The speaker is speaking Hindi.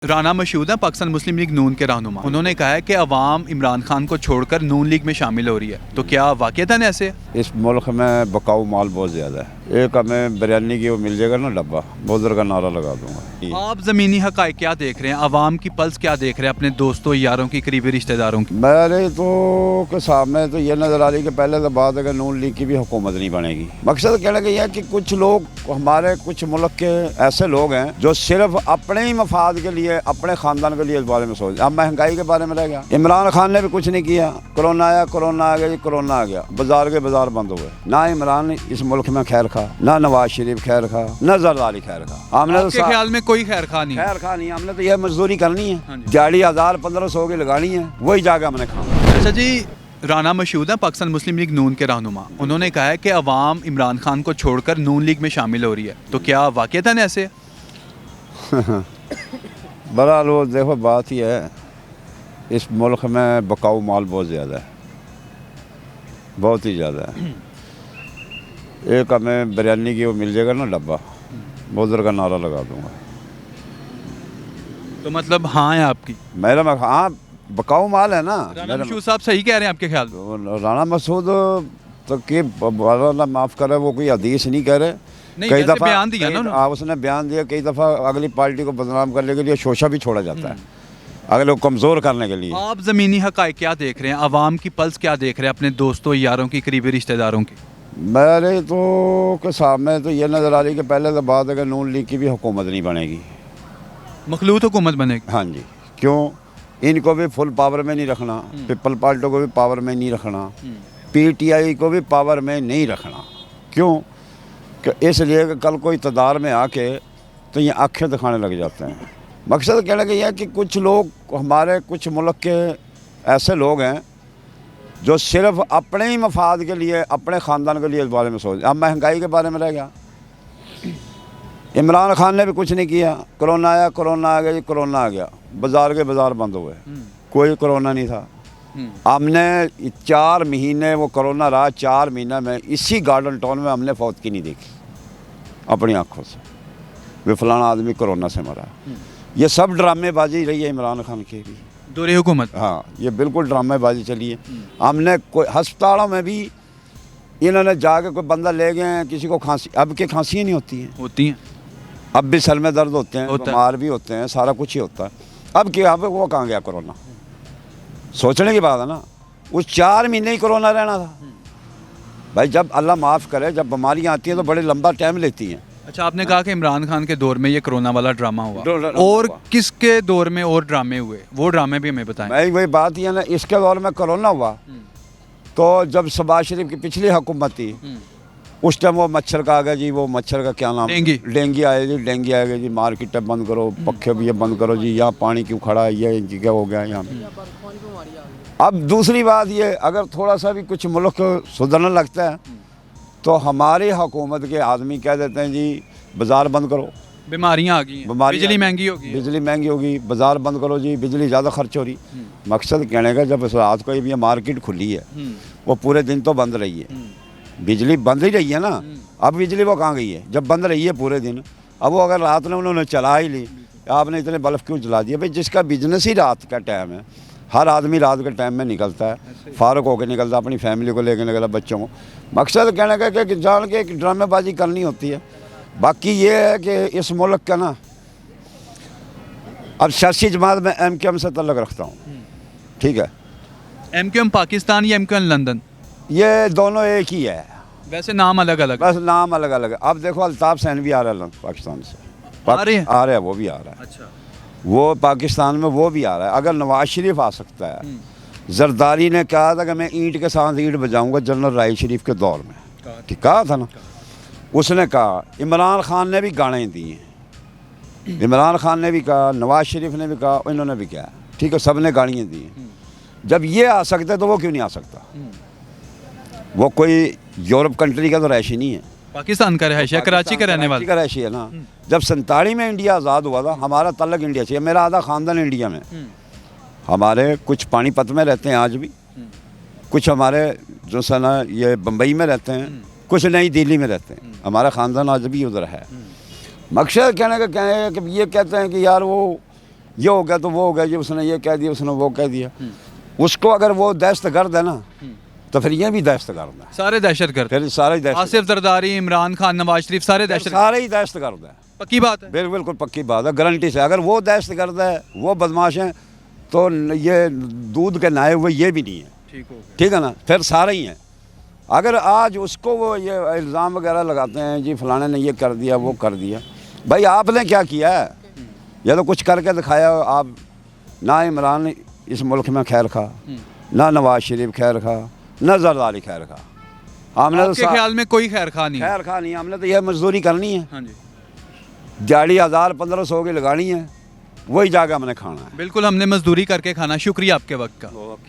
राना मशहूद है पाकिस्तान मुस्लिम लीग नून के रहनुमा। उन्होंने कहा है कि अवाम इमरान खान को छोड़कर नून लीग में शामिल हो रही है, तो क्या वाकईतन ऐसे है? इस मुल्क में बकाऊ माल बहुत ज़्यादा है। एक हमें बिरयानी की वो मिल जाएगा ना डब्बा, बोदर का नारा लगा दूंगा। आप ज़मीनी हक़ाइक़ क्या देख रहे हैं, अवाम की पल्स क्या देख रहे हैं अपने दोस्तों यारों की, करीबी रिश्तेदारों की? मेरे तो के सामने तो ये नज़र आ रही कि पहले तो बात है कि नून लीग की भी हुकूमत नहीं बनेगी। मकसद कहने का यह है कि कुछ लोग, हमारे कुछ मुल्क के ऐसे लोग हैं जो सिर्फ अपने ही मफाद के लिए, अपने खानदान के लिए इस बारे में सोच। अब महंगाई के बारे में रह गया, इमरान खान ने भी कुछ नहीं किया। कोरोना आया, कोरोना आ गया जी, कोरोना आ गया, बाजार के बाजार बंद हुए। ना इमरान इस मुल्क में खैर खा, ना नवाज शरीफ खैर खा, ना जरदारी खैर खा। हमने तो ख्याल में कोई खैर खा नहीं, खैर खा नहीं। हमने तो यह मजदूरी करनी है, दिहाड़ी 1000-1500 की लगानी है, वही जाके हमने खाना। अच्छा जी, राना मशहूद है पाकिस्तान मुस्लिम लीग नून के रहनुमा। उन्होंने कहा है कि अवाम इमरान खान को छोड़कर नून लीग में शामिल हो रही है, तो क्या वाकईतन ऐसे है? बहरहाल वो देखो, बात ही है इस मुल्क में बकाऊ माल बहुत ज़्यादा है, बहुत ही ज़्यादा है। एक हमें बिरयानी की वो मिल जाएगा ना डब्बा, बोदर का नारा लगा दूंगा। तो मतलब हाँ है आपकी? मेरा में हाँ, बकाऊ माल है ना। राना मशहूद साहब सही कह रहे हैं आपके ख्याल में? राना मसूद तो कि माफ़ करे, वो कोई हदीस नहीं कह रहे। कई दफ़ा बयान दिया ना उसने बयान दिया, कई दफ़ा अगली पार्टी को बदनाम करने के लिए शोशा भी छोड़ा जाता है, अगले को कमज़ोर करने के लिए। आप ज़मीनी हक़ाइक़ क्या देख रहे हैं, अवाम की पल्स क्या देख रहे हैं अपने दोस्तों यारों की, करीबी रिश्तेदारों की? मेरे तो के सामने तो ये नज़र आ रही कि पहले तो बात है कि नून लीग की भी हुकूमत नहीं बनेगी, मखलूत हुकूमत बनेगी। हाँ जी, क्यों? इनको भी फुल पावर में नहीं रखना, पीपल पार्टी को भी पावर में नहीं रखना, पीटीआई को भी पावर में नहीं रखना। क्यों? कि इसलिए कि कल को इक़्तिदार में आके तो ये आँखें दिखाने लग जाते हैं। मकसद कहने का यह है कि कुछ लोग, हमारे कुछ मुल्क के ऐसे लोग हैं जो सिर्फ अपने ही मफाद के लिए, अपने ख़ानदान के लिए इस बारे में सोच। अब महंगाई के बारे में रह गया, इमरान खान ने भी कुछ नहीं किया। कोरोना आया, कोरोना आ गया जी, कोरोना आ गया, बाजार के बाजार बंद हुए, कोई कोरोना नहीं था। हमने 4 महीने वो कोरोना रहा, 4 महीने में इसी गार्डन टाउन में हमने फौत की नहीं देखी अपनी आँखों से, वे फलाना आदमी कोरोना से मरा। ये सब ड्रामेबाजी रही है इमरान खान की भी, दोहरी हुकूमत। हाँ, ये बिल्कुल ड्रामेबाजी चली है। हमने कोई अस्पतालों में भी इन्होंने जाके कोई बंदा ले गए हैं, किसी को खांसी, अब के खांसी नहीं होती हैं, अब भी सर में दर्द होते हैं, बीमार भी होते हैं, सारा कुछ ही होता है। अब क्या, अब वो कहाँ गया कोरोना? सोचने की बात है ना, उस 4 महीने ही कोरोना रहना था भाई। जब अल्लाह माफ़ करे, जब बीमारियाँ आती हैं तो बड़े लंबा टाइम लेती हैं। अच्छा, आपने कहा कि इमरान खान के दौर में ये कोरोना वाला ड्रामा हुआ, और किसके दौर में और ड्रामे हुए, वो ड्रामे भी हमें बताएं। भाई वही बात ही है ना, इसके दौर में कोरोना हुआ तो जब शहबाज शरीफ की पिछली हुकूमत थी, उस टाइम वो मच्छर का आ गया जी, वो मच्छर का क्या नाम, डेंगू आया जी, डेंगू आ गया जी, मार्केटें बंद करो, पक्खे भी ये बंद करो जी, यहाँ पानी क्यों खड़ा है, ये क्या हो गया यहाँ पे। अब दूसरी बात ये, अगर थोड़ा सा भी कुछ मुल्क सुधरने लगता है तो हमारी हुकूमत के आदमी कह देते हैं जी बाज़ार बंद करो, बीमारियाँ आ गई, बिजली महंगी होगी, बिजली महंगी होगी, बाज़ार बंद करो जी, बिजली ज़्यादा खर्च हो रही। मकसद कहने का, जब रात को ये मार्केट खुली है, वो पूरे दिन तो बंद रही है, बिजली बंद ही रही है ना। अब बिजली वो कहाँ गई है जब बंद रही है पूरे दिन? अब वो अगर रात में उन्होंने चला ही ली, आपने इतने बल्ब क्यों जला दिया? भाई जिसका बिजनेस ही रात का टाइम है, हर आदमी रात के टाइम में निकलता है, फारूक होकर निकलता है, अपनी फैमिली को लेकर निकलता, बच्चों को। मकसद कहने का कि जान के एक ड्रामेबाजी करनी होती है। बाकी ये है कि इस मुल्क का ना, अब सियासी जमात में MQM से तल्लुक़ रखता हूँ, ठीक है। MQM पाकिस्तान या MQM लंदन? ये दोनों एक ही है, वैसे नाम अलग अलग, बस नाम अलग अलग है। अब देखो, अल्ताफ़ सैन भी आ रहा है पाकिस्तान से, आ रहा है, वो भी आ रहा है। अच्छा, वो पाकिस्तान में वो भी आ रहा है। अगर नवाज शरीफ आ सकता है, जरदारी ने कहा था कि मैं ईंट के साथ ईंट बजाऊंगा जनरल राय शरीफ के दौर में, ठीक कहा था ना। उसने कहा, इमरान खान ने भी गाने दिए, इमरान खान ने भी कहा, नवाज शरीफ ने भी कहा, इन्होंने भी कहा, ठीक है, सब ने गाड़ियाँ दी। जब ये आ सकते तो वो क्यों नहीं आ सकता? वो कोई यूरोप कंट्री का तो रहायशी नहीं है, पाकिस्तान का रहायशी है, कराची का रहने वाला का रहायशी है ना। जब 47 में इंडिया आज़ाद हुआ था, हमारा तल्लक इंडिया से, मेरा आधा ख़ानदान इंडिया में, हमारे कुछ पानीपत में रहते हैं आज भी, कुछ हमारे जो सना ये बम्बई में रहते हैं, कुछ नई दिल्ली में रहते हैं, हमारा ख़ानदान आज भी उधर है। मकसद कहने का क्या है कि ये कहते हैं कि यार वो ये हो गया तो वो हो गया, ये उसने ये कह दिया, उसने वो कह दिया। उसको अगर वो दहशतगर्द है ना तो फिर ये भी दहशतगर्द है, सारे दहशतगर्द, फिर सारे ही दहशत, आसिफ जरदारी, इमरान खान, नवाज शरीफ, सारे दहशतगर्द। सारे ही दहशतगर्द है। पक्की बात है। बिल्कुल पक्की बात है, गारंटी से। अगर वो दहशतगर्द है, वो बदमाश हैं, तो ये दूध के नहाए हुए ये भी नहीं है। ठीक हो गया। ठीक है ना, फिर सारे ही हैं। अगर आज उसको वो ये इल्ज़ाम वगैरह लगाते हैं, जी फलाने ने ये कर दिया, वो कर दिया, भाई आपने क्या किया है? या तो कुछ करके दिखाया आप। ना इमरान इस मुल्क में खैर खा, ना नवाज शरीफ खैर खा, ना जरदारी खैर खा। हमने तो आपके ख्याल में कोई खैर खा नहीं है? खैर खा नहीं, हमने तो यह मजदूरी करनी है, हाँ जी, दिहाड़ी 1000-1500 की लगानी है, वही जाके हमने खाना है। बिल्कुल, हमने मजदूरी करके खाना। शुक्रिया आपके वक्त का। ओके।